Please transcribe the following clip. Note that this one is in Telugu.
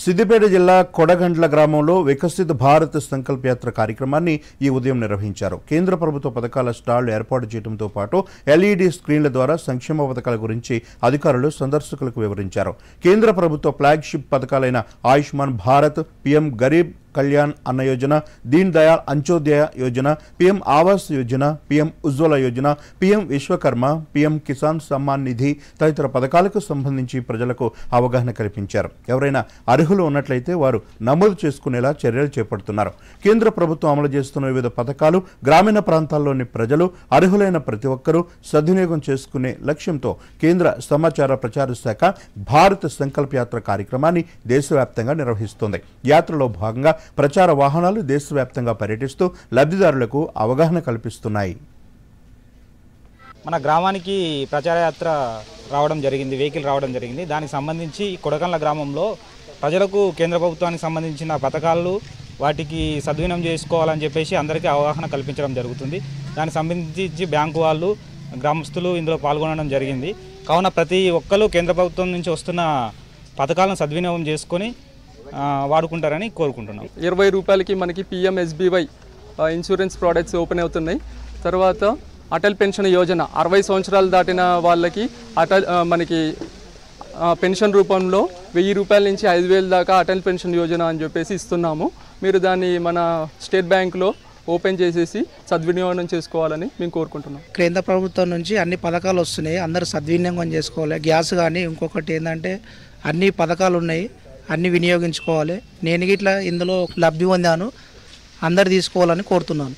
సిద్దిపేట జిల్లా కొడగండ్ల గ్రామంలో వికసిత్ భారత్ సంకల్ప యాత్ర కార్యక్రమాన్ని ఈ ఉదయం నిర్వహించారు. కేంద్ర ప్రభుత్వ పథకాల స్టాళ్లు ఏర్పాటు చేయడంతో పాటు ఎల్ఈడి స్క్రీన్ల ద్వారా సంక్షేమ పథకాల గురించి అధికారులు సందర్శకులకు వివరించారు. కేంద్ర ప్రభుత్వ ఫ్లాగ్షిప్ పథకాలైన ఆయుష్మాన్ భారత్, పీఎం గరీబ్ కళ్యాణ్ అన్న Yojana, Deen Dayal Antyodaya Yojana, PM Awas Yojana, PM Ujjwala Yojana, PM Vishwakarma, PM Kisan Samman Nidhi తదితర పథకాలకు సంబంధించి ప్రజలకు అవగాహన కల్పించారు. ఎవరైనా అర్హులు ఉన్నట్లయితే వారు నమోదు చేసుకునేలా చర్యలు చేపడుతున్నారు. కేంద్ర ప్రభుత్వం అమలు చేస్తున్న వివిధ పథకాలు గ్రామీణ ప్రాంతాల్లోని ప్రజలు అర్హులైన ప్రతి ఒక్కరూ సద్వినియోగం చేసుకునే లక్ష్యంతో కేంద్ర సమాచార ప్రచార శాఖ భారత్ సంకల్ప యాత్ర కార్యక్రమాన్ని దేశవ్యాప్తంగా నిర్వహిస్తోంది. యాత్రలో భాగంగా ప్రచార వాహనాలు దేశవ్యాప్తంగా పర్యటిస్తూ లబ్ధిదారులకు అవగాహన కల్పిస్తున్నాయి. మన గ్రామానికి ప్రచార యాత్ర రావడం జరిగింది, వెహికల్ రావడం జరిగింది. దానికి సంబంధించి కొడగండ్ల గ్రామంలో ప్రజలకు కేంద్ర ప్రభుత్వానికి సంబంధించిన పథకాలు వాటికి సద్వినియోగం చేసుకోవాలని చెప్పేసి అందరికీ అవగాహన కల్పించడం జరుగుతుంది. దానికి సంబంధించి బ్యాంకు వాళ్ళు, గ్రామస్తులు ఇందులో పాల్గొనడం జరిగింది. కావున ప్రతి ఒక్కరు కేంద్ర ప్రభుత్వం నుంచి వస్తున్న పథకాలను సద్వినియోగం చేసుకొని వాడుకుంటారని కోరుకుంటున్నాం. 20 రూపాయలకి మనకి పిఎంఎస్బీవై ఇన్సూరెన్స్ ప్రోడక్ట్స్ ఓపెన్ అవుతున్నాయి. తర్వాత అటల్ పెన్షన్ యోజన 60 సంవత్సరాలు దాటిన వాళ్ళకి మనకి పెన్షన్ రూపంలో 1000 రూపాయల నుంచి 5000 దాకా అటల్ పెన్షన్ యోజన అని చెప్పేసి ఇస్తున్నాము. మీరు దాన్ని మన స్టేట్ బ్యాంక్లో ఓపెన్ చేసేసి సద్వినియోగం చేసుకోవాలని మేము కోరుకుంటున్నాం. కేంద్ర ప్రభుత్వం నుంచి అన్ని పథకాలు వస్తున్నాయి, అందరూ సద్వినియోగం చేసుకోవాలి. గ్యాస్ కానీ ఇంకొకటి ఏంటంటే అన్ని పథకాలు ఉన్నాయి, అన్ని వినియోగించుకోవాలి. నేను ఇట్లా ఇందులో లబ్ధి పొందాను, అందరు తీసుకోవాలని కోరుతున్నాను.